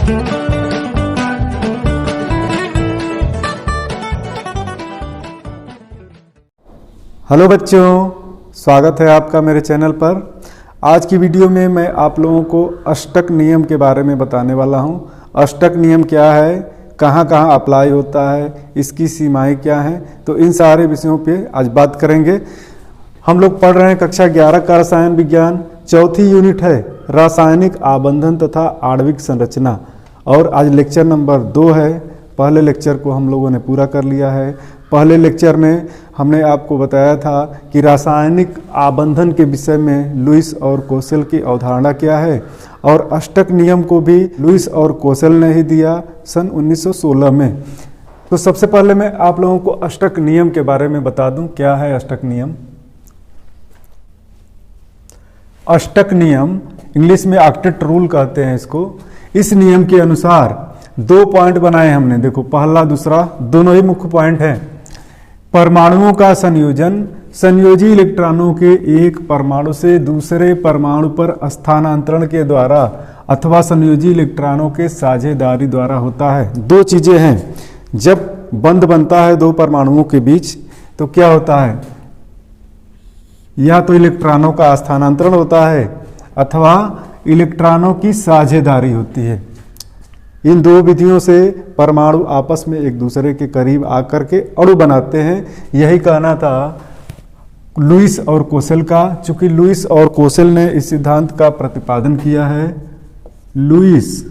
Hello बच्चों, स्वागत है आपका मेरे चैनल पर। आज की वीडियो में मैं आप लोगों को अष्टक नियम के बारे में बताने वाला हूं। अष्टक नियम क्या है, कहां कहां अप्लाई होता है, इसकी सीमाएं क्या हैं, तो इन सारे विषयों पे आज बात करेंगे। हम लोग पढ़ रहे हैं कक्षा 11 का रसायन विज्ञान, चौथी यूनिट है रासायनिक आबंधन तथा आणविक संरचना, और आज लेक्चर नंबर 2 है। पहले लेक्चर को हम लोगों ने पूरा कर लिया है। पहले लेक्चर में हमने आपको बताया था कि रासायनिक आबंधन के विषय में लुईस और कोसेल की अवधारणा क्या है, और अष्टक नियम को भी लुईस और कोसेल ने ही दिया सन 1916 में। तो सबसे पहले मैं आप लोगों को अष्टक नियम के बारे में बता दूं, क्या है अष्टक नियम। अष्टक नियम इंग्लिश में ऑक्टेट रूल कहते हैं इसको। इस नियम के अनुसार 2 पॉइंट बनाए हमने, देखो पहला दूसरा दोनों ही मुख्य पॉइंट हैं। परमाणुओं का संयोजन संयोजी इलेक्ट्रॉनों के एक परमाणु से दूसरे परमाणु पर स्थानांतरण के द्वारा अथवा संयोजी इलेक्ट्रॉनों के साझेदारी द्वारा होता है। 2 चीजें हैं, जब बंध बनता है 2 परमाणुओं के बीच तो क्या होता है, या तो इलेक्ट्रॉनों का स्थानांतरण होता है अथवा इलेक्ट्रॉनों की साझेदारी होती है। इन 2 विधियों से परमाणु आपस में एक दूसरे के करीब आकर के अणु बनाते हैं। यही कहना था लुईस और कोसेल का। चूंकि लुईस और कोसेल ने इस सिद्धांत का प्रतिपादन किया है, लुईस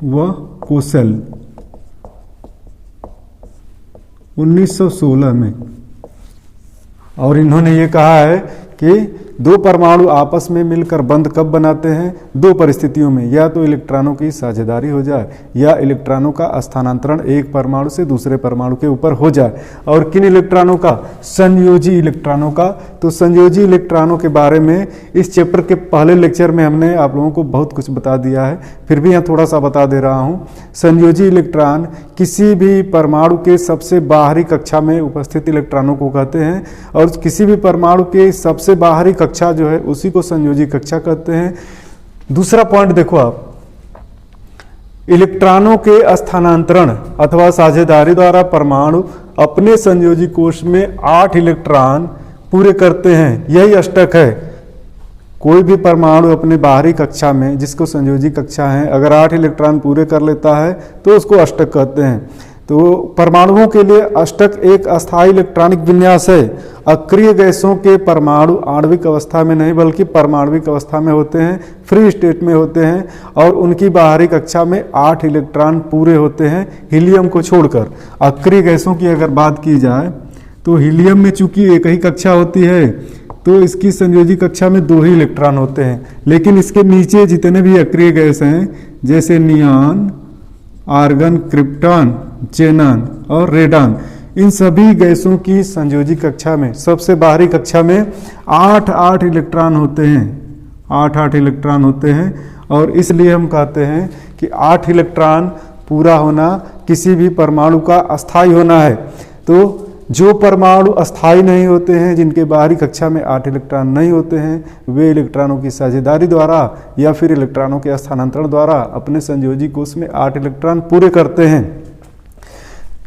व कोसेल 1916 में, और इन्होंने ये कहा है कि 2 परमाणु आपस में मिलकर बंध कब बनाते हैं, 2 परिस्थितियों में, या तो इलेक्ट्रॉनों की साझेदारी हो जाए या इलेक्ट्रॉनों का स्थानांतरण एक परमाणु से दूसरे परमाणु के ऊपर हो जाए। और किन इलेक्ट्रॉनों का, संयोजी इलेक्ट्रॉनों का। तो संयोजी इलेक्ट्रॉनों के बारे में इस चैप्टर के पहले लेक्चर में हमने आप लोगों को बहुत कुछ बता दिया है, फिर भी यहाँ थोड़ा सा बता दे रहा हूँ। संयोजी इलेक्ट्रॉन किसी भी परमाणु के सबसे बाहरी कक्षा में उपस्थित इलेक्ट्रॉनों को कहते हैं, और किसी भी परमाणु के सबसे बाहरी कक्षा जो है उसी को संयोजी कक्षा कहते हैं। दूसरा पॉइंट देखो आप, इलेक्ट्रॉनों के स्थानांतरण अथवा साझेदारी द्वारा परमाणु अपने संयोजी कोश में 8 इलेक्ट्रॉन पूरे करते हैं। यही अष्टक है। कोई भी परमाणु अपने बाहरी कक्षा में, जिसको संयोजी कक्षा है, अगर 8 इलेक्ट्रॉन पूरे कर लेता है तो उसको अष्टक कहते हैं। तो परमाणुओं के लिए अष्टक एक अस्थायी इलेक्ट्रॉनिक विन्यास है। अक्रिय गैसों के परमाणु आणविक अवस्था में नहीं बल्कि परमाणविक अवस्था में होते हैं, फ्री स्टेट में होते हैं, और उनकी बाहरी कक्षा में 8 इलेक्ट्रॉन पूरे होते हैं हीलियम को छोड़कर। अक्रिय गैसों की अगर बात की जाए तो हीलियम में चूंकि एक ही कक्षा होती है तो इसकी संयोजी कक्षा में 2 ही इलेक्ट्रॉन होते हैं, लेकिन इसके नीचे जितने भी अक्रिय गैस हैं जैसे नियॉन, आर्गन, क्रिप्टॉन, जेनॉन और रेडॉन, इन सभी गैसों की संयोजी कक्षा में सबसे बाहरी कक्षा में 8-8 इलेक्ट्रॉन होते हैं। 8-8 इलेक्ट्रॉन होते हैं, और इसलिए हम कहते हैं कि 8 इलेक्ट्रॉन पूरा होना किसी भी परमाणु का अस्थायी होना है। तो जो परमाणु अस्थायी नहीं होते हैं, जिनके बाहरी कक्षा में 8 इलेक्ट्रॉन नहीं होते हैं, वे इलेक्ट्रॉनों की साझेदारी द्वारा या फिर इलेक्ट्रॉनों के स्थानांतरण द्वारा अपने संयोजी कोश में 8 इलेक्ट्रॉन पूरे करते हैं,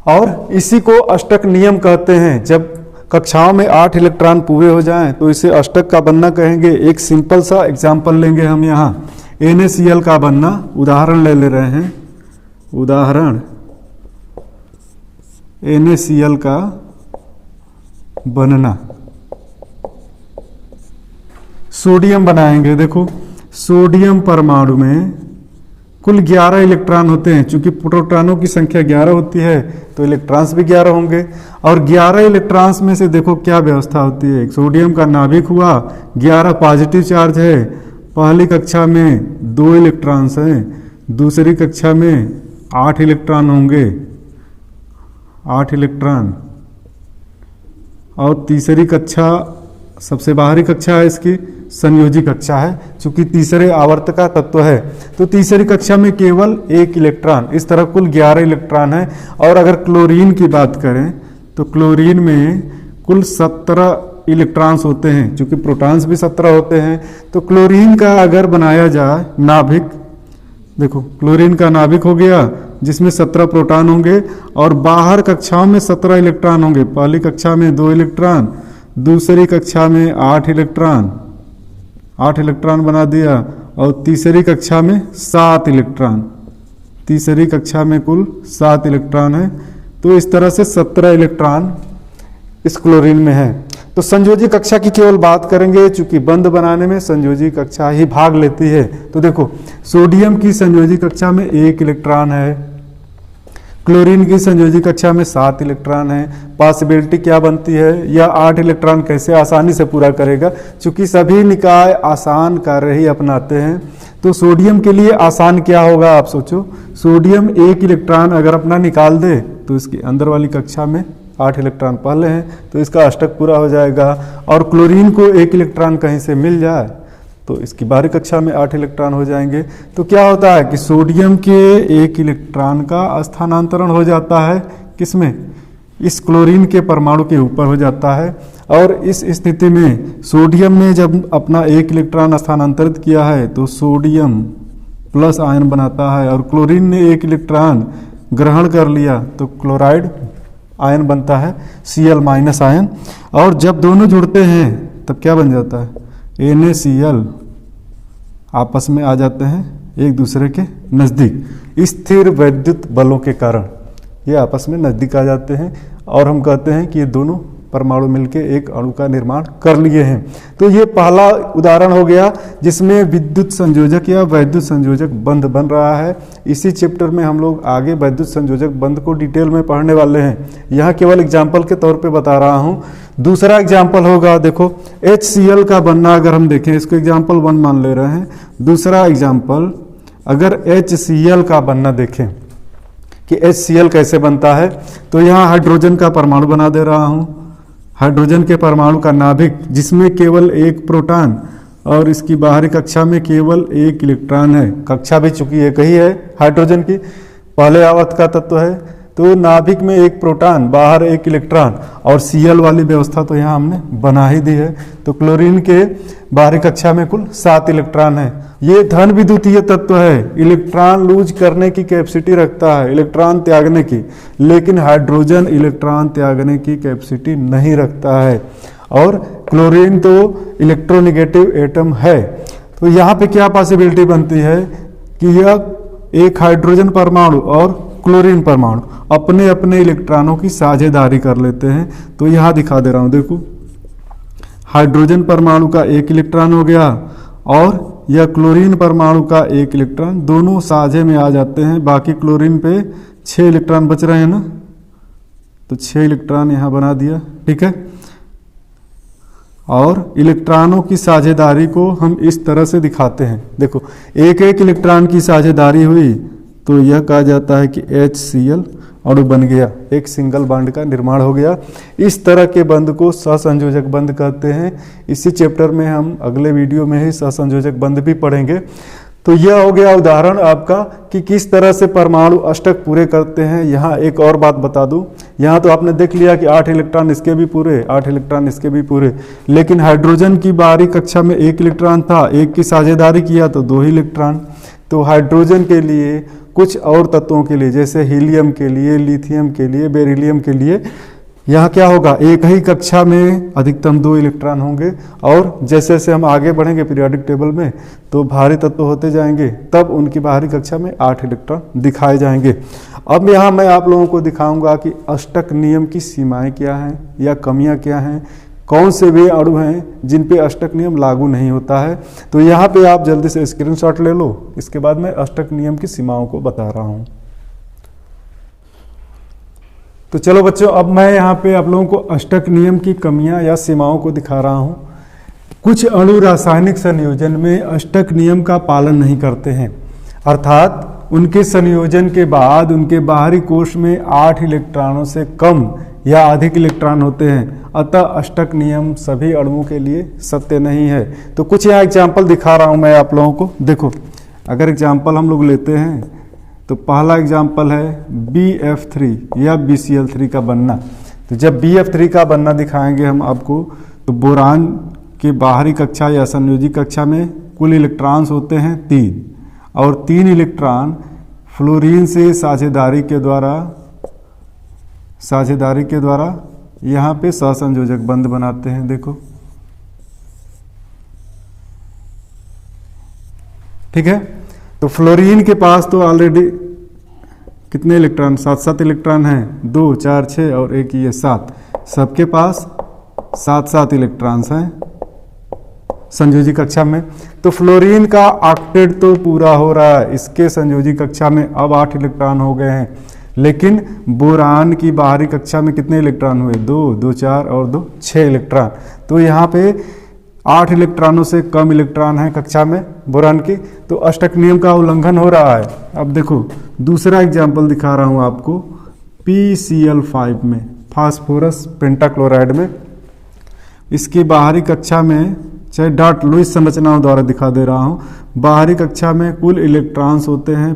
और इसी को अष्टक नियम कहते हैं। जब कक्षाओं में 8 इलेक्ट्रॉन पूरे हो जाएं तो इसे अष्टक का बनना कहेंगे। एक सिंपल सा एग्जाम्पल लेंगे हम यहाँ, NaCl का बनना, उदाहरण ले रहे हैं। उदाहरण NaCl का बनना। सोडियम बनाएंगे, देखो सोडियम परमाणु में कुल 11 इलेक्ट्रॉन होते हैं। चूंकि प्रोटॉनों की संख्या 11 होती है तो इलेक्ट्रॉन्स भी 11 होंगे, और 11 इलेक्ट्रॉन्स में से देखो क्या व्यवस्था होती है। सोडियम का नाभिक हुआ, 11 पॉजिटिव चार्ज है, पहली कक्षा में 2 इलेक्ट्रॉन्स हैं, दूसरी कक्षा में 8 इलेक्ट्रॉन होंगे, 8 इलेक्ट्रॉन, और तीसरी कक्षा सबसे बाहरी कक्षा है इसकी संयोजी कक्षा है, चूंकि तीसरे आवर्त का तत्व है तो तीसरी कक्षा में केवल 1 इलेक्ट्रॉन। इस तरह कुल 11 इलेक्ट्रॉन है। और अगर क्लोरीन की बात करें तो क्लोरीन में कुल 17 इलेक्ट्रॉन्स होते हैं, क्योंकि प्रोटॉन्स भी 17 होते हैं। तो क्लोरीन का अगर बनाया जाए नाभिक, देखो क्लोरीन का नाभिक हो गया जिसमें 17 प्रोटॉन होंगे और बाहर कक्षाओं में 17 इलेक्ट्रॉन होंगे। पहली कक्षा में 2 इलेक्ट्रॉन, दूसरी कक्षा में 8 इलेक्ट्रॉन बना दिया, और तीसरी कक्षा में 7 इलेक्ट्रॉन। तीसरी कक्षा में कुल 7 इलेक्ट्रॉन है। तो इस तरह से 17 इलेक्ट्रॉन इस क्लोरीन में है। तो संयोजी कक्षा की केवल बात करेंगे, चूंकि बंध बनाने में संयोजी कक्षा ही भाग लेती है। तो देखो सोडियम की संयोजी कक्षा में 1 इलेक्ट्रॉन है, क्लोरीन की संयोजी कक्षा में 7 इलेक्ट्रॉन है। पॉसिबिलिटी क्या बनती है, यह 8 इलेक्ट्रॉन कैसे आसानी से पूरा करेगा, चूंकि सभी निकाय आसान कार्य ही अपनाते हैं। तो सोडियम के लिए आसान क्या होगा, आप सोचो। सोडियम 1 इलेक्ट्रॉन अगर अपना निकाल दे तो इसकी अंदर वाली कक्षा में 8 इलेक्ट्रॉन पहले हैं, तो इसका अष्टक पूरा हो जाएगा। और क्लोरीन को 1 इलेक्ट्रॉन कहीं से मिल जाए तो इसकी बाहरी कक्षा में 8 इलेक्ट्रॉन हो जाएंगे। तो क्या होता है कि सोडियम के 1 इलेक्ट्रॉन का स्थानांतरण हो जाता है किसमें, इस क्लोरीन के परमाणु के ऊपर हो जाता है। और इस स्थिति में सोडियम ने जब अपना 1 इलेक्ट्रॉन स्थानांतरित किया है तो सोडियम प्लस आयन बनाता है, और क्लोरीन ने 1 इलेक्ट्रॉन ग्रहण कर लिया तो क्लोराइड आयन बनता है, Cl- आयन। और जब दोनों जुड़ते हैं तब क्या बन जाता है, NaCl आपस में आ जाते हैं एक दूसरे के नज़दीक। स्थिर वैद्युत बलों के कारण ये आपस में नज़दीक आ जाते हैं, और हम कहते हैं कि ये दोनों परमाणु मिलकर एक अणु का निर्माण कर लिए हैं। तो ये पहला उदाहरण हो गया जिसमें विद्युत संयोजक या वैद्युत संयोजक बंध बन रहा है। इसी चैप्टर में हम लोग आगे वैद्युत संयोजक बंध को डिटेल में पढ़ने वाले हैं, यहाँ केवल एग्जाम्पल के तौर पे बता रहा हूँ। दूसरा एग्जाम्पल होगा, देखो HCl का बनना अगर हम देखें, इसको एग्जाम्पल 1 मान ले रहे हैं। दूसरा एग्जाम्पल अगर HCl का बनना देखें कि HCl कैसे बनता है, तो यहाँ हाइड्रोजन का परमाणु बना दे रहा हूँ। हाइड्रोजन के परमाणु का नाभिक जिसमें केवल 1 प्रोटॉन और इसकी बाहरी कक्षा में केवल 1 इलेक्ट्रॉन है। कक्षा भी चूंकि एक ही है हाइड्रोजन की, पहले आवर्त का तत्व है, तो नाभिक में 1 प्रोटॉन, बाहर 1 इलेक्ट्रॉन, और Cl वाली व्यवस्था तो यहाँ हमने बना ही दी है। तो क्लोरीन के बाहरी कक्षा में कुल 7 इलेक्ट्रॉन है। ये धन विद्युतीय तत्व है, इलेक्ट्रॉन लूज करने की कैपेसिटी रखता है, इलेक्ट्रॉन त्यागने की, लेकिन हाइड्रोजन इलेक्ट्रॉन त्यागने की कैपेसिटी नहीं रखता है। और क्लोरीन तो इलेक्ट्रोनेगेटिव एटम है। तो यहाँ पे क्या पॉसिबिलिटी बनती है कि यह एक हाइड्रोजन परमाणु और क्लोरीन परमाणु अपने अपने इलेक्ट्रॉनों की साझेदारी कर लेते हैं। तो यहाँ दिखा दे रहा हूँ, देखो हाइड्रोजन परमाणु का 1 इलेक्ट्रॉन हो गया और यह क्लोरीन परमाणु का 1 इलेक्ट्रॉन, दोनों साझे में आ जाते हैं। बाकी क्लोरीन पे 6 इलेक्ट्रॉन बच रहे हैं ना, तो 6 इलेक्ट्रॉन यहाँ बना दिया, ठीक है। और इलेक्ट्रॉनों की साझेदारी को हम इस तरह से दिखाते हैं, देखो 1-1 इलेक्ट्रॉन की साझेदारी हुई तो यह कहा जाता है कि HCl अणु बन गया, एक सिंगल बॉन्ड का निर्माण हो गया। इस तरह के बंध को सहसंयोजक बंध कहते हैं। इसी चैप्टर में हम अगले वीडियो में ही सहसंयोजक बंध भी पढ़ेंगे। तो यह हो गया उदाहरण आपका कि किस तरह से परमाणु अष्टक पूरे करते हैं। यहाँ एक और बात बता दूं, यहाँ तो आपने देख लिया कि 8 इलेक्ट्रॉन इसके भी पूरे, 8 इलेक्ट्रॉन इसके भी पूरे, लेकिन हाइड्रोजन की बाहरी कक्षा में 1 इलेक्ट्रॉन था, 1 की साझेदारी किया तो 2 ही इलेक्ट्रॉन। तो हाइड्रोजन के लिए, कुछ और तत्वों के लिए जैसे हीलियम के लिए, लिथियम के लिए, बेरिलियम के लिए, यहाँ क्या होगा, एक ही कक्षा में अधिकतम 2 इलेक्ट्रॉन होंगे। और जैसे जैसे हम आगे बढ़ेंगे पीरियोडिक टेबल में तो भारी तत्व होते जाएंगे, तब उनकी बाहरी कक्षा में 8 इलेक्ट्रॉन दिखाए जाएंगे। अब यहाँ मैं आप लोगों को दिखाऊंगा कि अष्टक नियम की सीमाएं क्या हैं या कमियां क्या हैं, कौन से वे अणु हैं जिन पे अष्टक नियम लागू नहीं होता है। तो यहाँ पे आप जल्दी से स्क्रीनशॉट ले लो, इसके बाद मैं अष्टक नियम की सीमाओं को बता रहा हूँ। तो चलो बच्चों, अब मैं यहाँ पे आप लोगों को अष्टक नियम की कमियां या सीमाओं को दिखा रहा हूँ। कुछ अणु रासायनिक संयोजन में अष्टक नियम का पालन नहीं करते हैं, अर्थात उनके संयोजन के बाद उनके बाहरी कोश में 8 इलेक्ट्रॉनों से कम या अधिक इलेक्ट्रॉन होते हैं। अतः अष्टक नियम सभी अणुओं के लिए सत्य नहीं है। तो कुछ यहाँ एग्जाम्पल दिखा रहा हूँ मैं आप लोगों को। देखो, अगर एग्जाम्पल हम लोग लेते हैं तो पहला एग्जाम्पल है BF3 या BCl3 का बनना। तो जब BF3 का बनना दिखाएंगे हम आपको, तो बोरान के बाहरी कक्षा या संयोजी कक्षा में कुल इलेक्ट्रॉन्स होते हैं 3, और 3 इलेक्ट्रॉन फ्लोरीन से साझेदारी के द्वारा यहाँ पे सहसंयोजक बंध बनाते हैं। देखो, ठीक है। तो फ्लोरीन के पास तो ऑलरेडी कितने इलेक्ट्रॉन, 7 इलेक्ट्रॉन हैं, 2 4 6 और एक ये 7, सबके पास 7 इलेक्ट्रॉन्स हैं संयोजी कक्षा में। तो फ्लोरीन का ऑक्टेट तो पूरा हो रहा है, इसके संयोजी कक्षा में अब 8 इलेक्ट्रॉन हो गए हैं। लेकिन बोरान की बाहरी कक्षा में कितने इलेक्ट्रॉन हुए, 2 2 4 और 2 6 इलेक्ट्रॉन। तो यहाँ पे 8 इलेक्ट्रॉनों से कम इलेक्ट्रॉन है कक्षा में बोरान की, तो अष्टक नियम का उल्लंघन हो रहा है। अब देखो दूसरा एग्जाम्पल दिखा रहा हूँ आपको, PCl5 में, फास्फोरस पेंटाक्लोराइड में, इसकी बाहरी कक्षा में, चाहे डॉट लुईस संरचनाओं द्वारा दिखा दे रहा हूँ, बाहरी कक्षा में कुल इलेक्ट्रॉन्स होते हैं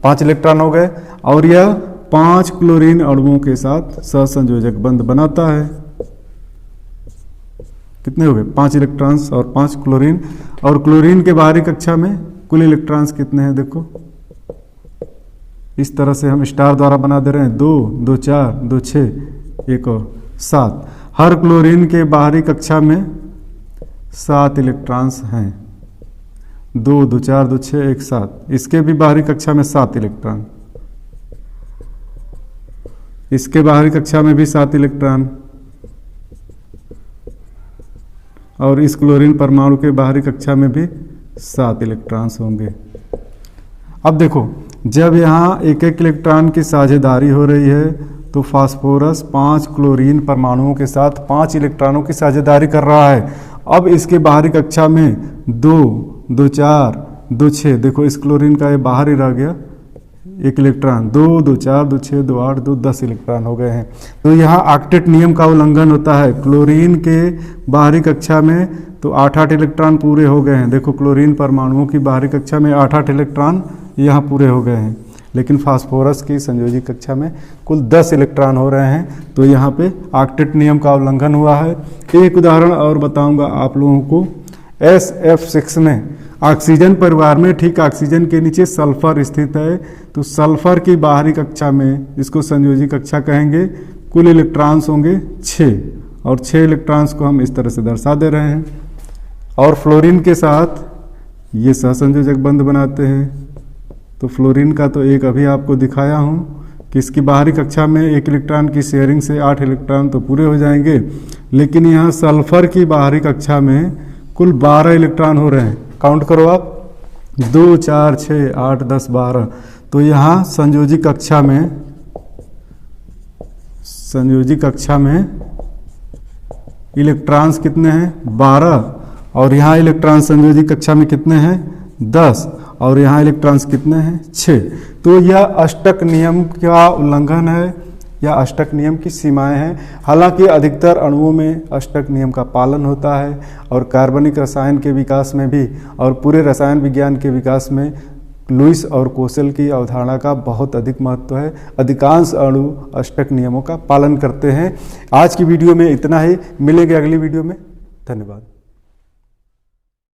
5 इलेक्ट्रॉन हो गए, और यह 5 क्लोरीन अणुओं के साथ सहसंयोजक बंध बनाता है। कितने हो गए, 5 इलेक्ट्रॉन्स और 5 क्लोरीन। और क्लोरीन के बाहरी कक्षा में कुल इलेक्ट्रॉन्स कितने हैं, देखो इस तरह से हम स्टार द्वारा बना दे रहे हैं, 2 2 4 2 6 एक और 7। हर क्लोरीन के बाहरी कक्षा में 7 इलेक्ट्रॉन्स हैं, 2 2 4 2 6 1 7। इसके भी बाहरी कक्षा में 7 इलेक्ट्रॉन, इसके बाहरी कक्षा में भी 7 इलेक्ट्रॉन, और इस क्लोरीन परमाणु के बाहरी कक्षा में भी 7 इलेक्ट्रॉन्स होंगे। अब देखो, जब यहाँ एक इलेक्ट्रॉन की साझेदारी हो रही है तो फास्फोरस 5 क्लोरीन परमाणुओं के साथ 5 इलेक्ट्रॉनों की साझेदारी कर रहा है। अब इसके बाहरी कक्षा में 2 2 4 2 6, देखो इस क्लोरीन का ये बाहर ही रह गया एक इलेक्ट्रॉन, 2 2 4 2 6 2 8 2 10 इलेक्ट्रॉन हो गए हैं। तो यहाँ ऑक्टेट नियम का उल्लंघन होता है। क्लोरीन के बाहरी कक्षा में तो 8 इलेक्ट्रॉन पूरे हो गए हैं, देखो क्लोरीन परमाणुओं की बाहरी कक्षा में 8 इलेक्ट्रॉन यहाँ पूरे हो गए हैं, लेकिन फास्फोरस की संयोजी कक्षा में कुल 10 इलेक्ट्रॉन हो रहे हैं। तो यहाँ पे ऑक्टेट नियम का उल्लंघन हुआ है। एक उदाहरण और बताऊंगा आप लोगों को, SF6 में ऑक्सीजन परिवार में ठीक ऑक्सीजन के नीचे सल्फर स्थित है। तो सल्फर की बाहरी कक्षा में, इसको संयोजी कक्षा कहेंगे, कुल इलेक्ट्रॉन्स होंगे 6, और 6 इलेक्ट्रॉन्स को हम इस तरह से दर्शा दे रहे हैं। और फ्लोरीन के साथ ये सहसंयोजक बंध बनाते हैं। तो फ्लोरीन का तो एक अभी आपको दिखाया हूँ कि इसकी बाहरी कक्षा में 1 इलेक्ट्रॉन की शेयरिंग से 8 इलेक्ट्रॉन तो पूरे हो जाएंगे, लेकिन यहाँ सल्फर की बाहरी कक्षा में कुल 12 इलेक्ट्रॉन हो रहे हैं। काउंट करो आप, 2 4 6 8 10 12। तो यहाँ संयोजी कक्षा में इलेक्ट्रॉन्स कितने हैं, 12, और यहाँ इलेक्ट्रॉन संयोजी कक्षा में कितने हैं, 10, और यहाँ इलेक्ट्रॉन्स कितने हैं, 6। तो यह अष्टक नियम का उल्लंघन है या अष्टक नियम की सीमाएं हैं। हालांकि अधिकतर अणुओं में अष्टक नियम का पालन होता है, और कार्बनिक रसायन के विकास में भी, और पूरे रसायन विज्ञान के विकास में लुईस और कोसेल की अवधारणा का बहुत अधिक महत्व है। अधिकांश अणु अष्टक नियमों का पालन करते हैं। आज की वीडियो में इतना ही, मिलेंगे अगली वीडियो में। धन्यवाद।